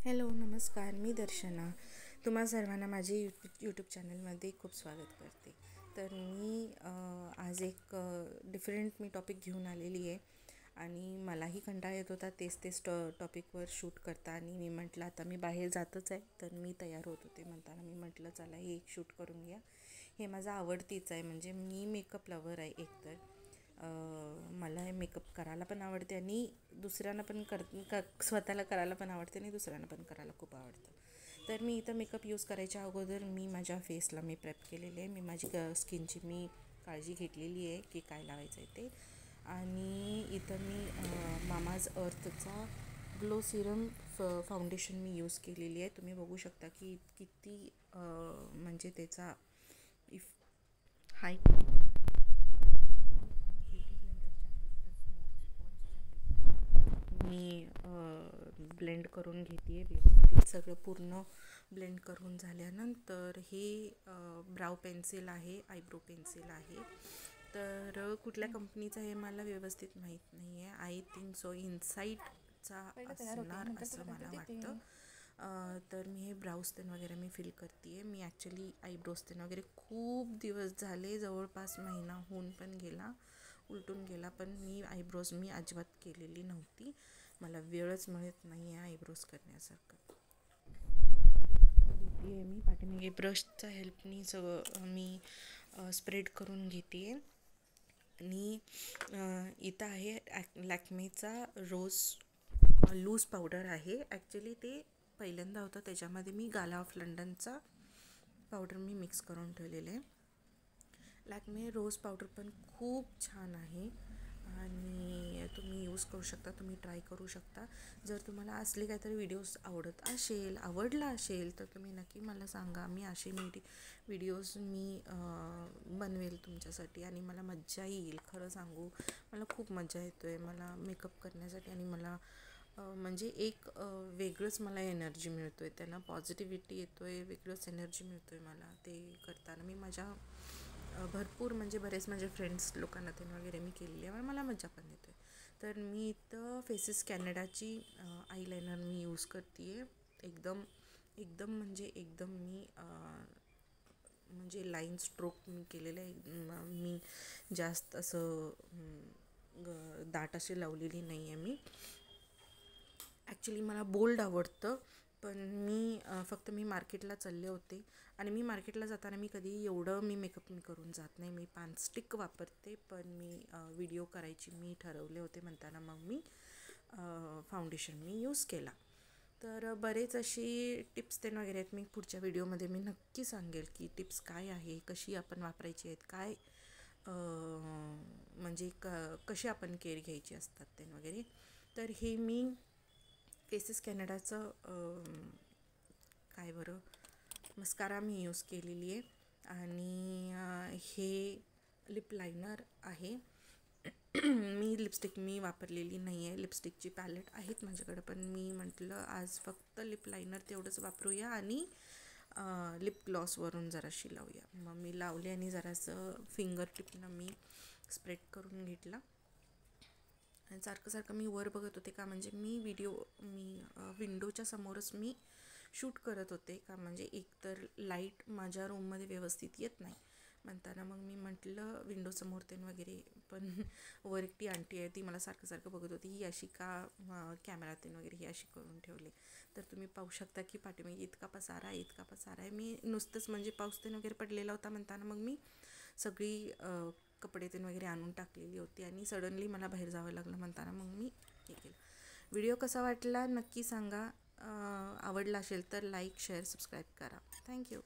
Hello नमस्कार, मी दर्शना. तुम्हा सर्वांना माझे यूट्यूब चॅनलमध्ये खूप स्वागत करते. तर मी आज एक डिफरंट टॉपिक घेऊन आलेली आहे आणि मलाही कंटाळा येत होता तेच टॉपिकवर शूट करता. आणि मी म्हटलं आता मी बाहेर जातच आहे, तर मी तयार होत होते म्हणताना मी म्हटलं चला हे एक शूट करून घ्या. हे माझं आवडतीच आहे, म्हणजे मी मेकअप लवर आहे एकतर. मला हे मेकअप करायला पण आवडते आणि दुसऱ्यांना पण स्वतःला करायला पण आवडते आणि दुसऱ्यांना पण करायला खूप आवडतं. तर मी इथं मेकअप यूज करायच्या अगोदर मी माझ्या फेसला मी प्रेप केलेले आहे. मी माझी स्किनची मी काळजी घेतलेली आहे की काय लावायचं आहे ते. आणि इथं मी मामाज अर्थचा ग्लो सिरम फाउंडेशन मी यूज केलेली आहे. तुम्ही बघू शकता की किती म्हणजे त्याचा हाय मी ब्लेंड करून घेते आहे व्यवस्थित. सगळं पूर्ण ब्लेंड करून झाल्यानंतर हे ब्राउ पेन्सिल आहे, आयब्रो पेन्सिल आहे. तर कुठल्या कंपनीचं हे मला व्यवस्थित माहीत नाही आहे. आय थिंक सो इनसाईटचा असणार असं मला वाटतं. तर मी हे ब्राउज तेन वगैरे मी फिल करते आहे. मी ॲक्च्युली आयब्रोज तेन वगैरे खूप दिवस झाले, जवळपास महिना होऊन पण गेला, उलटून गेला, पण मी आयब्रोज मी अजिबात केलेली नव्हती. मला वेळच मिळत नाही आहे आयब्रोज करण्यासारखं. घेते आहे मी पाठीमागे ब्रशच्या हेल्पनी सगळं मी स्प्रेड करून घेते आहे. आणि इथं आहे लॅक्मेचा रोज लूज पावडर आहे. ॲक्च्युली ते पहिल्यांदा होतं, त्याच्यामध्ये मी गाला ऑफ लंडनचा पावडर मी मिक्स करून ठेवलेले आहे. लॅक्मे रोज पावडर पण खूप छान आहे आणि तुम्ही यूज करू शकता, तुम्ही ट्राय करू शकता. जर तुम्हाला असले काहीतरी व्हिडिओज आवडला असेल तर तुम्ही नक्की मला सांगा. मी असे व्हिडिओज मी बनवेल तुमच्यासाठी आणि मला मज्जा येईल. खरं सांगू, मला खूप मज्जा येतो आहे मला मेकअप करण्यासाठी. आणि मला म्हणजे एक वेगळंच मला एनर्जी मिळतो आहे, त्यांना पॉझिटिव्हिटी येतो आहे, वेगळंच एनर्जी मिळतो आहे मला ते करताना. मी माझ्या भरपूर म्हणजे बरेच माझे फ्रेंड्स लोकांना ते वगैरे मी केलेली आहे, मला मजा पण येतो आहे. तर मी इथं फेसेस कॅनडाची आयलायनर मी यूज करते आहे. एकदम मी म्हणजे लाईन स्ट्रोक मी केलेलं आहे. मी जास्त असं दाट असे लावलेली नाही आहे मी. ॲक्च्युली मला बोल्ड आवडतं, पण फक्त मी मार्केटला चालले होते आणि मी मार्केटला जाताना मी कधी एवढं मेकअप करून जात नाही. मी स्टिक वापरते, पण मी व्हिडिओ करायची मी ठरवले होते म्हणताना मग मी फाउंडेशन मी यूज केला. तर बरेच अशी टिप्स ते वगैरे आहेत, मी पुढच्या व्हिडिओमध्ये मी नक्की सांगेल की टिप्स काय आहे, कशी आपण वापरायची आहेत, काय म्हणजे कशी आपण केअर घ्यायची असतात ते वगैरे. तर हे मी फेसेस कॅनडाचं मस्कारा मी यूज केलेली आहे. आणि हे लिप लायनर आहे. मी लिपस्टिक मी वापरलेली नाही आहे. लिपस्टिकची पॅलेट आहेत माझ्याकडं, पण मी म्हटलं आज फक्त लिप लायनर तेवढंच वापरूया आणि लिप ग्लॉसवरून जराशी लावूया. मग मी लावले आणि जरासं फिंगर टिपनं मी स्प्रेड करून घेतला. आणि सारखं मी वर बघत होते, का म्हणजे मी विंडोच्या समोरच मी शूट करत होते, का म्हणजे एकतर लाईट माझ्या रूममध्ये व्यवस्थित येत नाही म्हणताना मग मी म्हटलं विंडोसमोर वगैरे. पण वर एकटी आंटी आहे, ती मला सारखं बघत होती, ही अशी का कॅमेरा वगैरे ही अशी करून ठेवले. तर तुम्ही पाहू शकता की पाठीमागे इतका पसारा आहे. मी नुसतंच म्हणजे पाऊस वगैरे पडलेला होता म्हणताना मग मी सगळी कपडे वगैरे आणून टाकलेली होती आणि सडनली मला बाहेर जावं लागलं म्हणताना मग मी हे केलं. व्हिडिओ कसा वाटला नक्की सांगा. आवडला असेल तर लाईक, शेअर, सबस्क्राईब करा. थँक्यू.